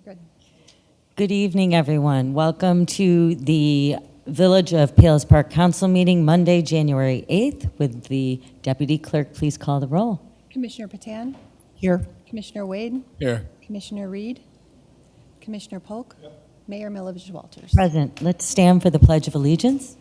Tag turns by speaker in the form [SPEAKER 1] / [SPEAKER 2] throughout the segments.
[SPEAKER 1] Good.
[SPEAKER 2] Good evening, everyone. Welcome to the Village of Palos Park Council meeting Monday, January 8th. Would the deputy clerk please call the roll?
[SPEAKER 1] Commissioner Patan,
[SPEAKER 3] Here.
[SPEAKER 1] Commissioner Wade,
[SPEAKER 4] Here.
[SPEAKER 1] Commissioner Reed, Commissioner Polk, Mayor Milovich Walters.
[SPEAKER 2] Present. Let's stand for the Pledge of Allegiance.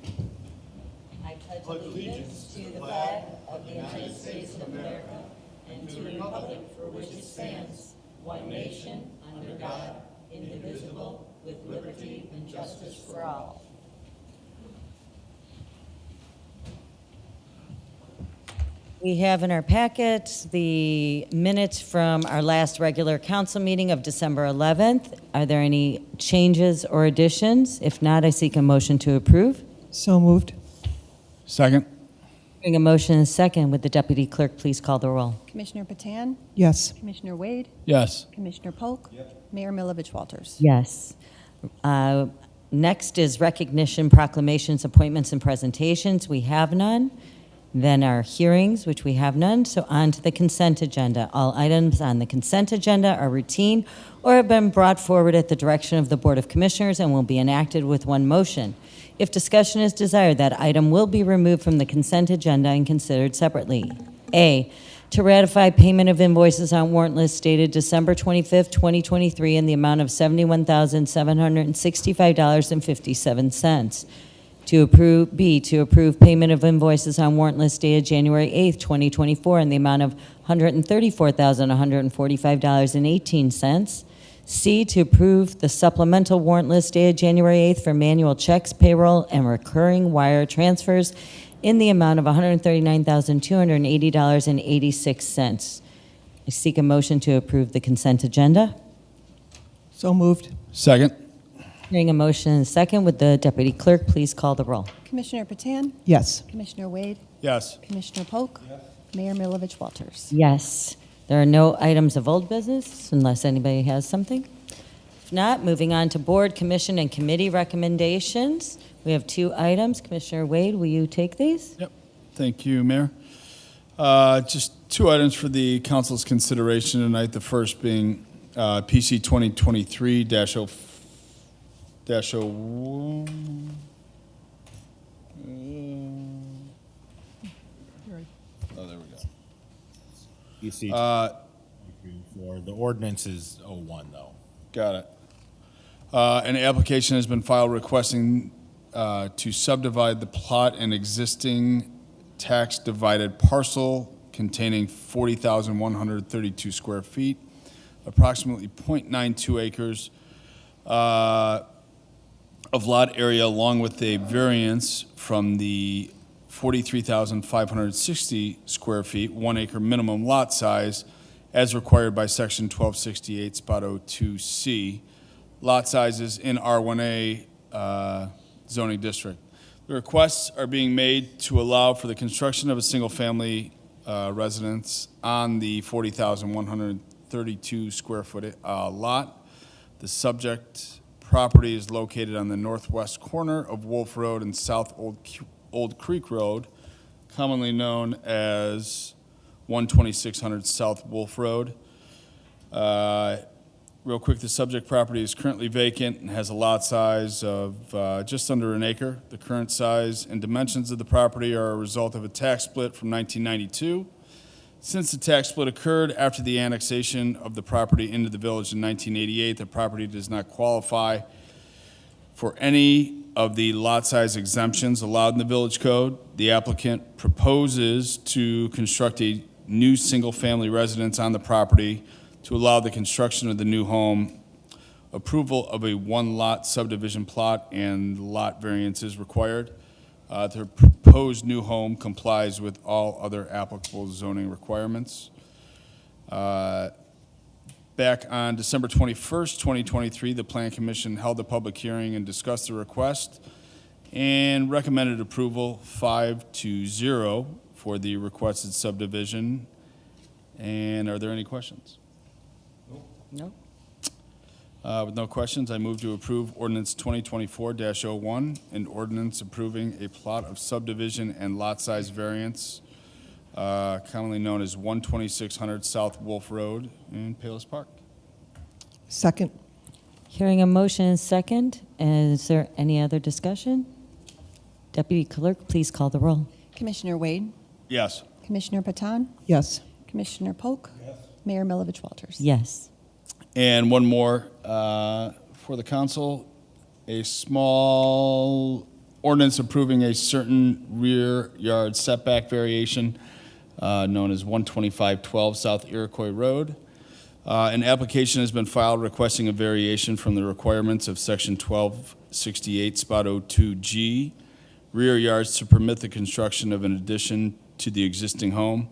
[SPEAKER 2] We have in our packet the minutes from our last regular council meeting of December 11th. Are there any changes or additions? If not, I seek a motion to approve.
[SPEAKER 3] So moved.
[SPEAKER 4] Second.
[SPEAKER 2] Hearing a motion and a second, would the deputy clerk please call the roll?
[SPEAKER 1] Commissioner Patan,
[SPEAKER 3] Yes.
[SPEAKER 1] Commissioner Wade,
[SPEAKER 4] Yes.
[SPEAKER 1] Commissioner Polk, Mayor Milovich Walters.
[SPEAKER 2] Yes. Next is recognition, proclamations, appointments, and presentations. We have none. Then our hearings, which we have none. So on to the consent agenda. All items on the consent agenda are routine or have been brought forward at the direction of the Board of Commissioners and will be enacted with one motion. If discussion is desired, that item will be removed from the consent agenda and considered separately. A, to ratify payment of invoices on warrant list dated December 25th, 2023 in the amount of $71,765.57. To approve, B, to approve payment of invoices on warrant list dated January 8th, 2024 in the amount of $134,145.18. C, to approve the supplemental warrant list dated January 8th for manual checks, payroll, and recurring wire transfers in the amount of $139,280.86. I seek a motion to approve the consent agenda.
[SPEAKER 3] So moved.
[SPEAKER 4] Second.
[SPEAKER 2] Hearing a motion and a second, would the deputy clerk please call the roll?
[SPEAKER 1] Commissioner Patan,
[SPEAKER 3] Yes.
[SPEAKER 1] Commissioner Wade,
[SPEAKER 4] Yes.
[SPEAKER 1] Commissioner Polk, Mayor Milovich Walters.
[SPEAKER 2] Yes. There are no items of old business unless anybody has something. If not, moving on to board, commission, and committee recommendations. We have two items. Commissioner Wade, will you take these?
[SPEAKER 4] Yep. Thank you, Mayor. Just two items for the council's consideration tonight. The first being PC 2023-0. Oh, there we go.
[SPEAKER 5] You see, for the ordinance is 01 though.
[SPEAKER 4] Got it. An application has been filed requesting to subdivide the plot and existing tax divided parcel containing 40,132 square feet, approximately 0.92 acres of lot area, along with a variance from the 43,560 square feet, 1 acre minimum lot size, as required by section 1268, spot 02C, lot sizes in R1A zoning district. The requests are being made to allow for the construction of a single-family residence on the 40,132 square foot lot. The subject property is located on the northwest corner of Wolf Road and South Old Creek Road, commonly known as 12600 South Wolf Road. Real quick, the subject property is currently vacant and has a lot size of just under an acre. The current size and dimensions of the property are a result of a tax split from 1992. Since the tax split occurred after the annexation of the property into the village in 1988, the property does not qualify for any of the lot size exemptions allowed in the village code. The applicant proposes to construct a new single-family residence on the property to allow the construction of the new home. Approval of a one-lot subdivision plot and lot variance is required. The proposed new home complies with all other applicable zoning requirements. Back on December 21st, 2023, the Plan Commission held a public hearing and discussed the request and recommended approval 5-0 for the requested subdivision. And are there any questions?
[SPEAKER 2] No.
[SPEAKER 4] With no questions, I move to approve ordinance 2024-01, an ordinance approving a plot of subdivision and lot size variance, commonly known as 12600 South Wolf Road in Palos Park.
[SPEAKER 3] Second.
[SPEAKER 2] Hearing a motion and second, is there any other discussion? Deputy Clerk, please call the roll.
[SPEAKER 1] Commissioner Wade?
[SPEAKER 4] Yes.
[SPEAKER 1] Commissioner Patan?
[SPEAKER 3] Yes.
[SPEAKER 1] Commissioner Polk? Mayor Milovich Walters?
[SPEAKER 2] Yes.
[SPEAKER 4] And one more for the council, a small ordinance approving a certain rear yard setback variation known as 12512 South Iroquois Road. An application has been filed requesting a variation from the requirements of Section 1268, Spot 02G, rear yards to permit the construction of an addition to the existing home.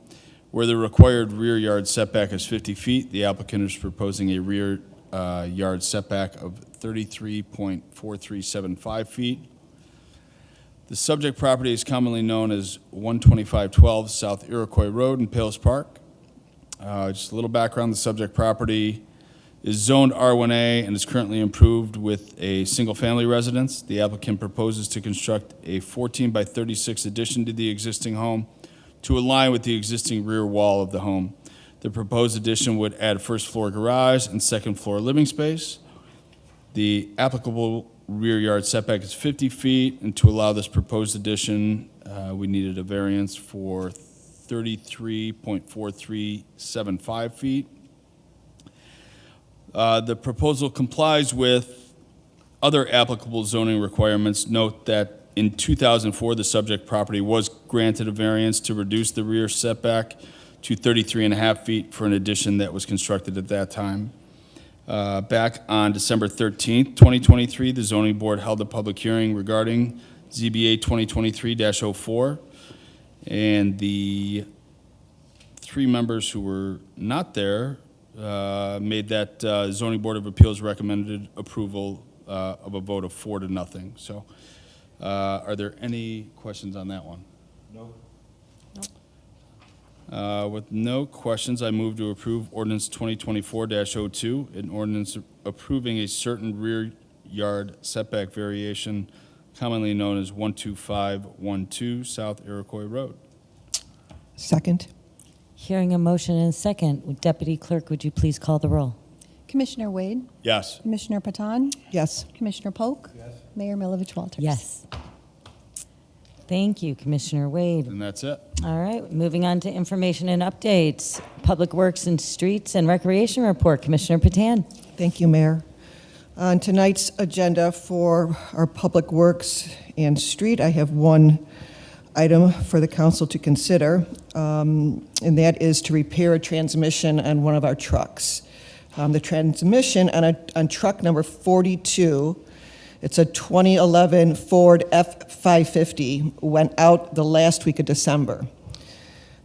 [SPEAKER 4] Where the required rear yard setback is 50 feet, the applicant is proposing a rear yard setback of 33.4375 feet. The subject property is commonly known as 12512 South Iroquois Road in Palos Park. Just a little background, the subject property is zoned R1A and is currently improved with a single-family residence. The applicant proposes to construct a 14 by 36 addition to the existing home to align with the existing rear wall of the home. The proposed addition would add first-floor garage and second-floor living space. The applicable rear yard setback is 50 feet, and to allow this proposed addition, we needed a variance for 33.4375 feet. The proposal complies with other applicable zoning requirements. Note that in 2004, the subject property was granted a variance to reduce the rear setback to 33.5 feet for an addition that was constructed at that time. Back on December 13th, 2023, the zoning board held a public hearing regarding ZBA 2023-04, and the three members who were not there made that zoning board of appeals recommended approval of a vote of 4-0. So are there any questions on that one? No. With no questions, I move to approve ordinance 2024-02, an ordinance approving a certain rear yard setback variation commonly known as 12512 South Iroquois Road.
[SPEAKER 3] Second.
[SPEAKER 2] Hearing a motion and a second, Deputy Clerk, would you please call the roll?
[SPEAKER 1] Commissioner Wade?
[SPEAKER 4] Yes.
[SPEAKER 1] Commissioner Patan?
[SPEAKER 3] Yes.
[SPEAKER 1] Commissioner Polk? Yes. Mayor Milovich Walters?
[SPEAKER 2] Yes. Thank you, Commissioner Wade.
[SPEAKER 4] And that's it.
[SPEAKER 2] All right, moving on to information and updates. Public Works and Streets and Recreation Report. Commissioner Patan.
[SPEAKER 3] Thank you, Mayor. On tonight's agenda for our Public Works and Street, I have one item for the council to consider, and that is to repair a transmission on one of our trucks. The transmission on truck number 42, it's a 2011 Ford F550, went out the last week of December.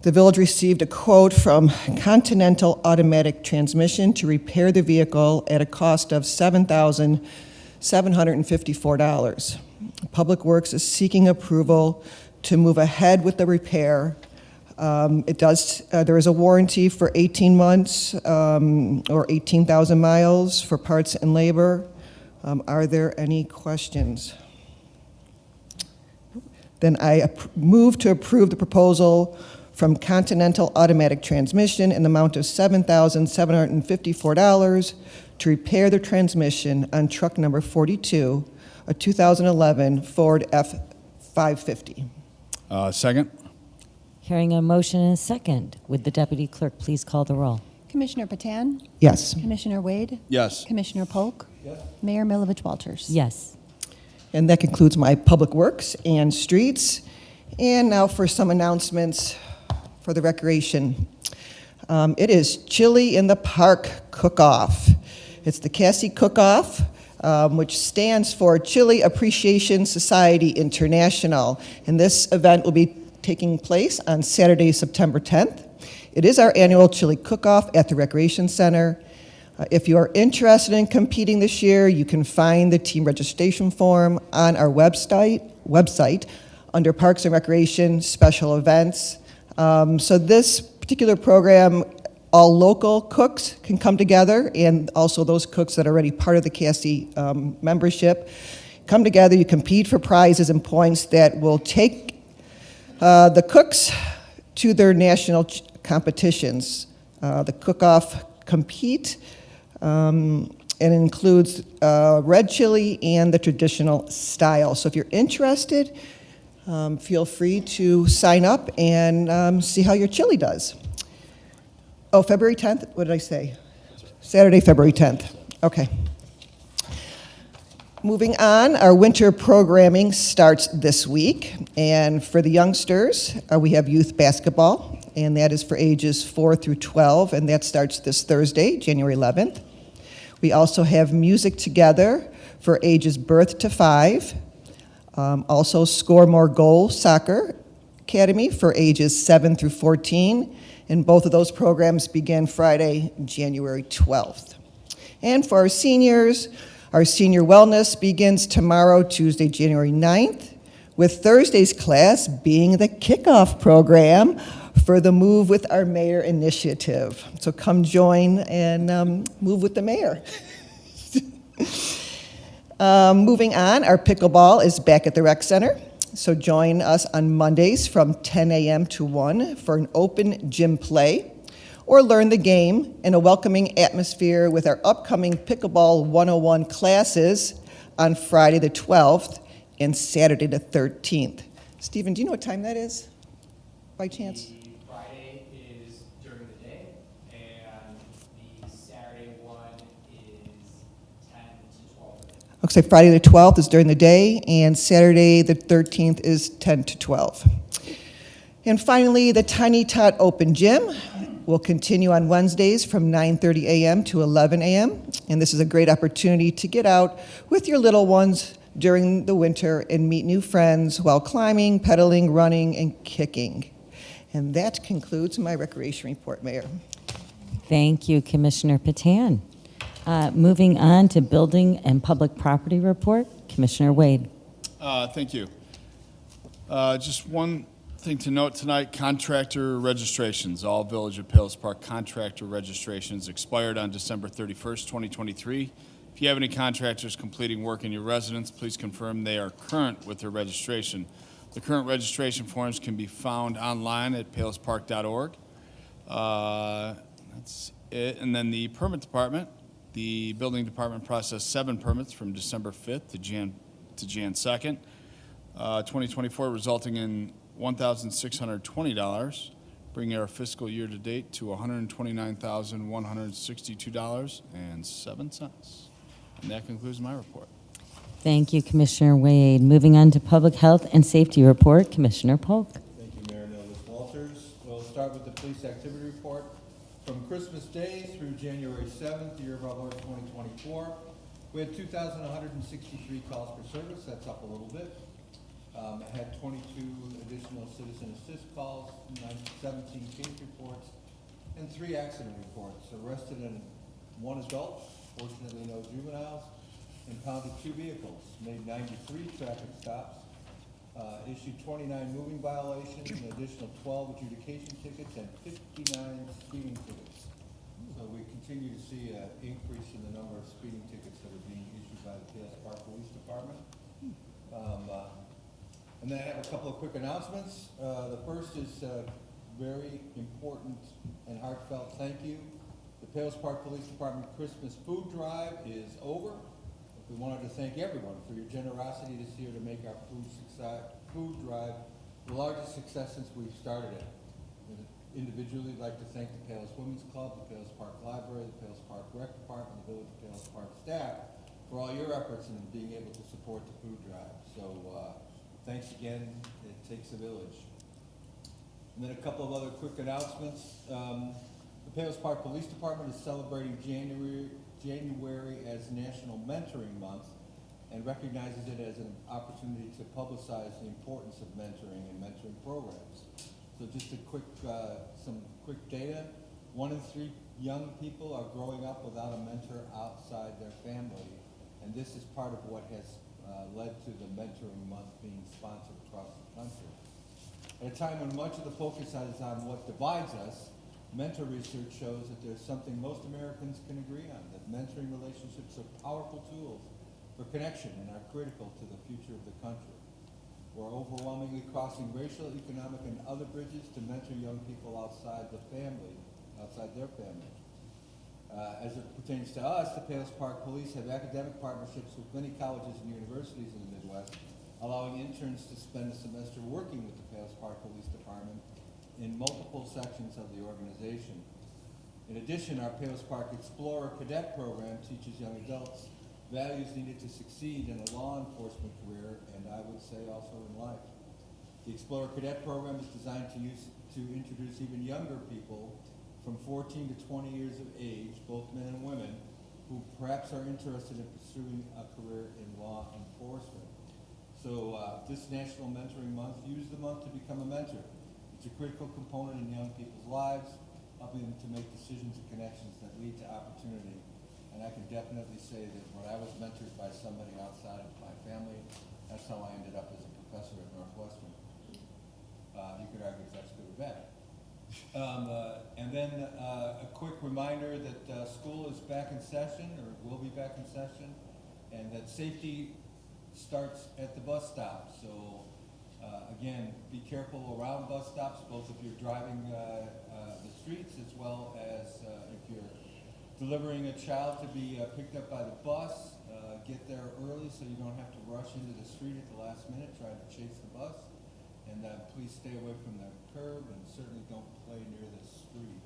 [SPEAKER 3] The village received a quote from Continental Automatic Transmission to repair the vehicle at a cost of $7,754. Public Works is seeking approval to move ahead with the repair. There is a warranty for 18 months or 18,000 miles for parts and labor. Are there any questions? Then I move to approve the proposal from Continental Automatic Transmission in the amount of $7,754 to repair the transmission on truck number 42, a 2011 Ford F550.
[SPEAKER 4] Second?
[SPEAKER 2] Hearing a motion and a second, would the Deputy Clerk please call the roll?
[SPEAKER 1] Commissioner Patan?
[SPEAKER 3] Yes.
[SPEAKER 1] Commissioner Wade?
[SPEAKER 4] Yes.
[SPEAKER 1] Commissioner Polk? Yes. Mayor Milovich Walters?
[SPEAKER 2] Yes.
[SPEAKER 3] And that concludes my Public Works and Streets. And now for some announcements for the recreation. It is Chili in the Park Cook-Off. It's the Cassie Cook-Off, which stands for Chili Appreciation Society International. And this event will be taking place on Saturday, September 10th. It is our annual Chili Cook-Off at the Recreation Center. If you are interested in competing this year, you can find the team registration form on our website under Parks and Recreation Special Events. So this particular program, all local cooks can come together, and also those cooks that are already part of the Cassie membership come together. You compete for prizes and points that will take the cooks to their national competitions. The cook-off compete and it includes red chili and the traditional style. So if you're interested, feel free to sign up and see how your chili does. Oh, February 10th? What did I say? Saturday, February 10th. Okay. Moving on, our winter programming starts this week. And for the youngsters, we have youth basketball, and that is for ages 4 through 12, and that starts this Thursday, January 11th. We also have Music Together for ages birth to 5. Also, Score More Goal Soccer Academy for ages 7 through 14. And both of those programs begin Friday, January 12th. And for our seniors, our senior wellness begins tomorrow, Tuesday, January 9th, with Thursday's class being the kickoff program for the Move with Our Mayor initiative. So come join and move with the mayor. Moving on, our pickleball is back at the rec center. So join us on Mondays from 10 a.m. to 1 for an open gym play, or learn the game in a welcoming atmosphere with our upcoming Pickleball 101 classes on Friday the 12th and Saturday the 13th. Stephen, do you know what time that is, by chance?
[SPEAKER 6] The Friday is during the day, and the Saturday one is 10 to 12.
[SPEAKER 3] Okay, Friday the 12th is during the day, and Saturday the 13th is 10 to 12. And finally, the Tiny Tot Open Gym will continue on Wednesdays from 9:30 a.m. to 11 a.m. And this is a great opportunity to get out with your little ones during the winter and meet new friends while climbing, pedaling, running, and kicking. And that concludes my recreation report, Mayor.
[SPEAKER 2] Thank you, Commissioner Patan. Moving on to Building and Public Property Report, Commissioner Wade.
[SPEAKER 4] Thank you. Just one thing to note tonight, contractor registrations. All Village of Palos Park contractor registrations expired on December 31st, 2023. If you have any contractors completing work in your residence, please confirm they are current with their registration. The current registration forms can be found online at palospark.org. That's it. And then the permit department. The building department processed 7 permits from December 5th to Jan 2nd, 2024, resulting in $1,620, bringing our fiscal year to date to $129,162.07. And that concludes my report.
[SPEAKER 2] Thank you, Commissioner Wade. Moving on to Public Health and Safety Report, Commissioner Polk.
[SPEAKER 7] Thank you, Mayor Nolis Walters. We'll start with the police activity report. From Christmas Day through January 7th, year of our Lord 2024, we had 2,163 calls per service. That's up a little bit. Had 22 additional citizen assist calls, 17 case reports, and 3 accident reports. Arrested 1 adult, fortunately no juveniles, impounded 2 vehicles, made 93 traffic stops, issued 29 moving violations, an additional 12 adjudication tickets, and 59 speeding tickets. So we continue to see an increase in the number of speeding tickets that are being issued by the Palos Park Police Department. And then I have a couple of quick announcements. The first is a very important and heartfelt thank you. The Palos Park Police Department Christmas Food Drive is over. We wanted to thank everyone for your generosity this year to make our food drive the largest success since we've started it. We'd individually like to thank the Palos Women's Club, the Palos Park Library, the Palos Park Rec Department, the Village of Palos Park staff for all your efforts in being able to support the food drive. So thanks again. It takes a village. And then a couple of other quick announcements. The Palos Park Police Department is celebrating January as National Mentoring Month and recognizes it as an opportunity to publicize the importance of mentoring and mentoring programs. So just some quick data. 1 in 3 young people are growing up without a mentor outside their family, and this is part of what has led to the Mentoring Month being sponsored across the country. At a time when much of the focus is on what divides us, mentor research shows that there's something most Americans can agree on, that mentoring relationships are powerful tools for connection and are critical to the future of the country. We're overwhelmingly crossing racial, economic, and other bridges to mentor young people outside their family. As it pertains to us, the Palos Park Police have academic partnerships with many colleges and universities in the Midwest, allowing interns to spend a semester working with the Palos Park Police Department in multiple sections of the organization. In addition, our Palos Park Explorer Cadet Program teaches young adults values needed to succeed in a law enforcement career, and I would say also in life. The Explorer Cadet Program is designed to introduce even younger people from 14 to 20 years of age, both men and women, who perhaps are interested in pursuing a career in law enforcement. So this National Mentoring Month, use the month to become a mentor. It's a critical component in young people's lives, helping them to make decisions and connections that lead to opportunity. And I can definitely say that when I was mentored by somebody outside of my family, that's how I ended up as a professor at Northwestern. You could argue if that's good or bad. And then a quick reminder that school is back in session, or will be back in session, and that safety starts at the bus stop. So again, be careful around bus stops, both if you're driving the streets as well as if you're delivering a child to be picked up by the bus. Get there early so you don't have to rush into the street at the last minute trying to chase the bus. And please stay away from the curb and certainly don't play near the street.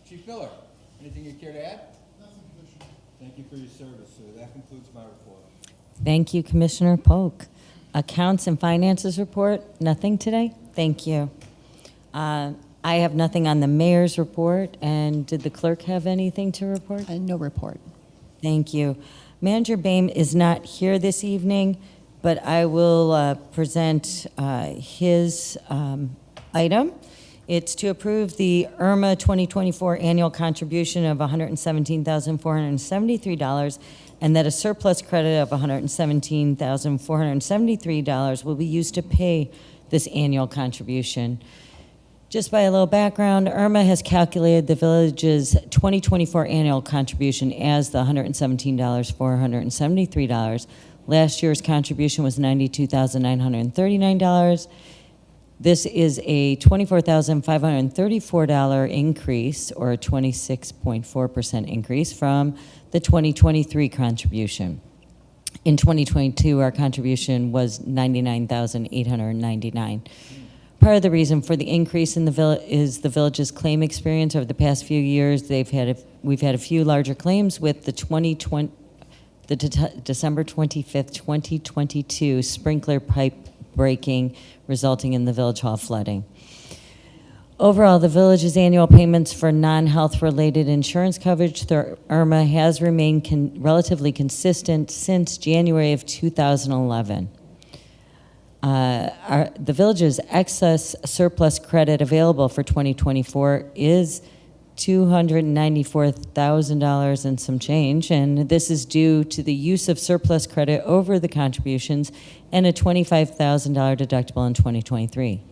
[SPEAKER 7] Chief Miller, anything you care to add? Nothing, Commissioner. Thank you for your service, sir. That concludes my report.
[SPEAKER 2] Thank you, Commissioner Polk. Accounts and Finances report, nothing today? Thank you. I have nothing on the mayor's report, and did the clerk have anything to report?
[SPEAKER 1] No report.
[SPEAKER 2] Thank you. Manager Boehm is not here this evening, but I will present his item. It's to approve the IRMA 2024 annual contribution of $117,473, and that a surplus credit of $117,473 will be used to pay this annual contribution. Just by a little background, IRMA has calculated the village's 2024 annual contribution as the $117,473. Last year's contribution was $92,939. This is a $24,534 increase, or a 26.4% increase from the 2023 contribution. In 2022, our contribution was $99,899. Part of the reason for the increase in the is the village's claim experience over the past few years. We've had a few larger claims with the December 25th, 2022 sprinkler pipe breaking, resulting in the village hall flooding. Overall, the village's annual payments for non-health related insurance coverage through IRMA has remained relatively consistent since January of 2011. The village's excess surplus credit available for 2024 is $294,000 and some change, and this is due to the use of surplus credit over the contributions and a $25,000 deductible in 2023.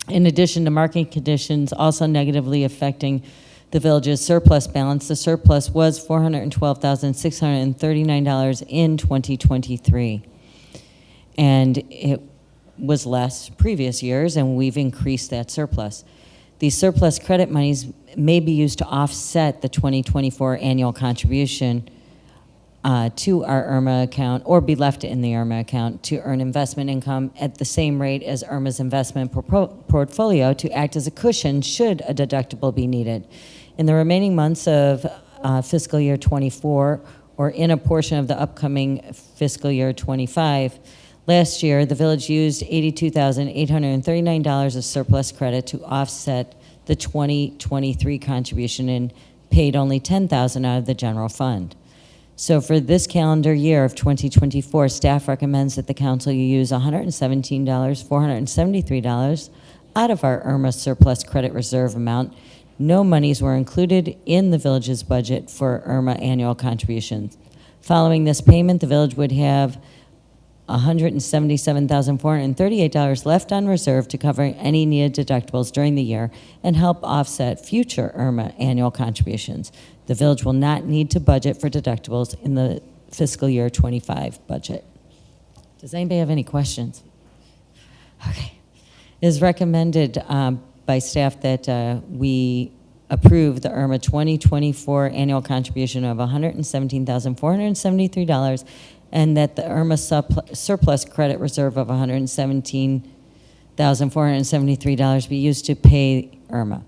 [SPEAKER 2] In addition to market conditions also negatively affecting the village's surplus balance, the surplus was $412,639 in 2023. And it was less previous years, and we've increased that surplus. These surplus credit monies may be used to offset the 2024 annual contribution to our IRMA account, or be left in the IRMA account to earn investment income at the same rate as IRMA's investment portfolio, to act as a cushion should a deductible be needed. In the remaining months of fiscal year 24, or in a portion of the upcoming fiscal year 25, last year, the village used $82,839 of surplus credit to offset the 2023 contribution and paid only $10,000 out of the general fund. So for this calendar year of 2024, staff recommends that the council use $117,473 out of our IRMA surplus credit reserve amount. No monies were included in the village's budget for IRMA annual contributions. Following this payment, the village would have $177,438 left on reserve to cover any needed deductibles during the year and help offset future IRMA annual contributions. The village will not need to budget for deductibles in the fiscal year 25 budget. Does anybody have any questions? Okay. It is recommended by staff that we approve the IRMA 2024 annual contribution of $117,473, and that the IRMA surplus credit reserve of $117,473 be used to pay IRMA.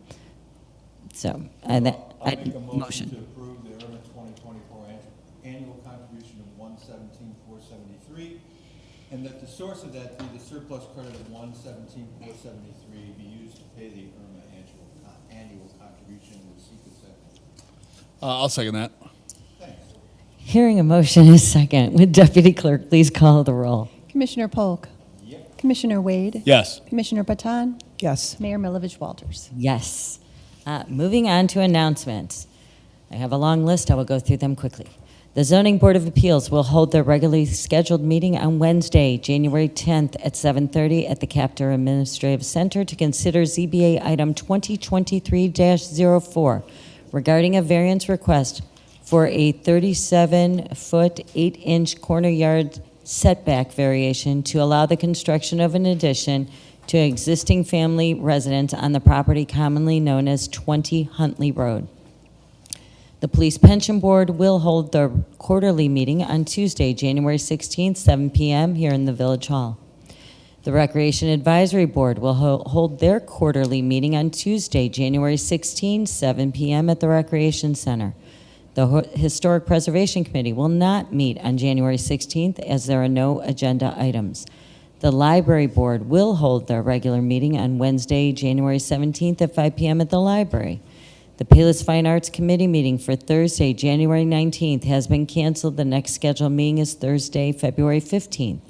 [SPEAKER 2] So,
[SPEAKER 7] I'll make a motion
[SPEAKER 2] motion.
[SPEAKER 7] to approve the IRMA 2024 annual contribution of $117,473, and that the source of that be the surplus credit of $117,473 be used to pay the IRMA annual contribution. Would seek a second.
[SPEAKER 4] I'll second that.
[SPEAKER 7] Thanks.
[SPEAKER 2] Hearing a motion is second. Would Deputy Clerk please call the roll?
[SPEAKER 1] Commissioner Polk.
[SPEAKER 7] Yep.
[SPEAKER 1] Commissioner Wade.
[SPEAKER 4] Yes.
[SPEAKER 1] Commissioner Patan.
[SPEAKER 3] Yes.
[SPEAKER 1] Mayor Milovich Walters.
[SPEAKER 2] Yes. Moving on to announcements. I have a long list. I will go through them quickly. The Zoning Board of Appeals will hold their regularly scheduled meeting on Wednesday, January 10th at 7:30 at the Captor Administrative Center to consider ZBA item 2023-04 regarding a variance request for a 37-foot, 8-inch corner yard setback variation to allow the construction of an addition to an existing family residence on the property commonly known as 20 Huntley Road. The Police Pension Board will hold their quarterly meeting on Tuesday, January 16th, 7 p.m. here in the Village Hall. The Recreation Advisory Board will hold their quarterly meeting on Tuesday, January 16th, 7 p.m. at the Recreation Center. The Historic Preservation Committee will not meet on January 16th as there are no agenda items. The Library Board will hold their regular meeting on Wednesday, January 17th at 5 p.m. at the library. The Payless Fine Arts Committee meeting for Thursday, January 19th has been canceled. The next scheduled meeting is Thursday, February 15th.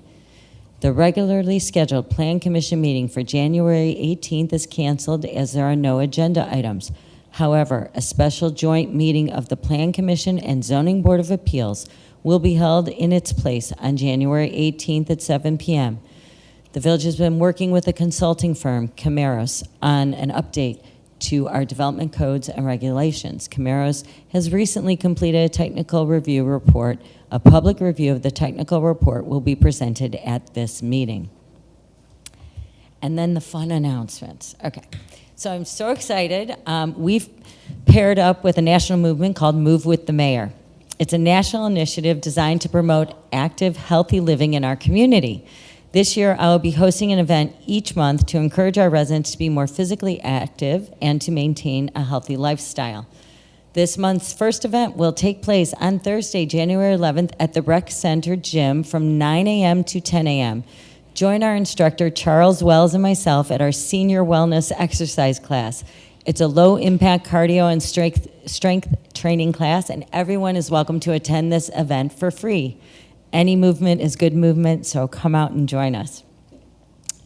[SPEAKER 2] The regularly scheduled Plan Commission meeting for January 18th is canceled as there are no agenda items. However, a special joint meeting of the Plan Commission and Zoning Board of Appeals will be held in its place on January 18th at 7 p.m. The village has been working with a consulting firm, Camaros, on an update to our development codes and regulations. Camaros has recently completed a technical review report. A public review of the technical report will be presented at this meeting. And then the fun announcements. Okay, so I'm so excited. We've paired up with a national movement called Move with the Mayor. It's a national initiative designed to promote active, healthy living in our community. This year, I will be hosting an event each month to encourage our residents to be more physically active and to maintain a healthy lifestyle. This month's first event will take place on Thursday, January 11th at the Rec Center Gym from 9 a.m. to 10 a.m. Join our instructor, Charles Wells, and myself at our senior wellness exercise class. It's a low-impact cardio and strength training class, and everyone is welcome to attend this event for free. Any movement is good movement, so come out and join us.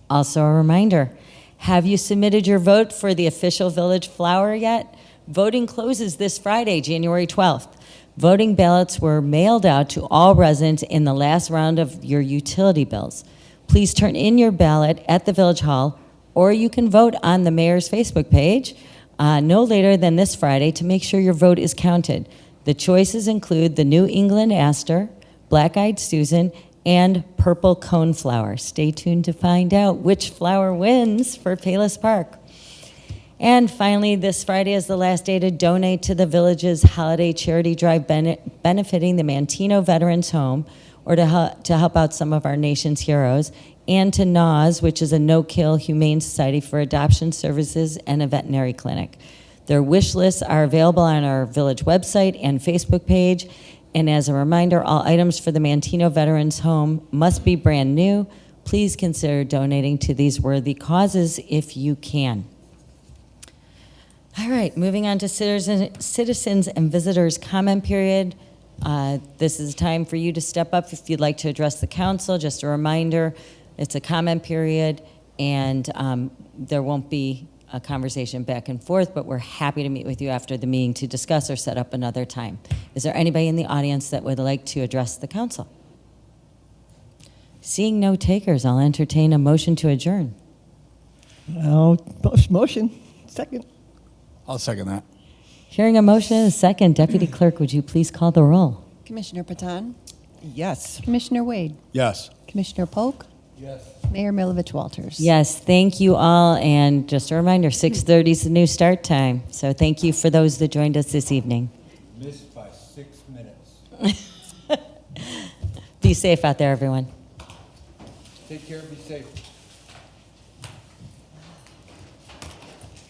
[SPEAKER 2] Also a reminder, have you submitted your vote for the official village flower yet? Voting closes this Friday, January 12th. Voting ballots were mailed out to all residents in the last round of your utility bills. Please turn in your ballot at the Village Hall, or you can vote on the mayor's Facebook page no later than this Friday to make sure your vote is counted. The choices include the New England aster, Black-Eyed Susan, and purple coneflower. Stay tuned to find out which flower wins for Payless Park. And finally, this Friday is the last day to donate to the village's holiday charity drive benefiting the Mantino Veterans Home, or to help out some of our nation's heroes, and to NAWS, which is a no-kill humane society for adoption services and a veterinary clinic. Their wish lists are available on our village website and Facebook page. And as a reminder, all items for the Mantino Veterans Home must be brand new. Please consider donating to these worthy causes if you can. All right, moving on to citizens and visitors comment period. This is time for you to step up if you'd like to address the council. Just a reminder, it's a comment period, and there won't be a conversation back and forth, but we're happy to meet with you after the meeting to discuss or set up another time. Is there anybody in the audience that would like to address the council? Seeing no takers, I'll entertain a motion to adjourn.
[SPEAKER 3] Motion. Second.
[SPEAKER 4] I'll second that.
[SPEAKER 2] Hearing a motion and a second, Deputy Clerk, would you please call the roll?
[SPEAKER 1] Commissioner Patan.
[SPEAKER 3] Yes.
[SPEAKER 1] Commissioner Wade.
[SPEAKER 4] Yes.
[SPEAKER 1] Commissioner Polk.
[SPEAKER 7] Yes.
[SPEAKER 1] Mayor Milovich Walters.
[SPEAKER 2] Yes, thank you all, and just a reminder, 6:30 is the new start time. So thank you for those that joined us this evening.
[SPEAKER 7] Missed by 6 minutes.
[SPEAKER 2] Be safe out there, everyone.
[SPEAKER 7] Take care, be safe.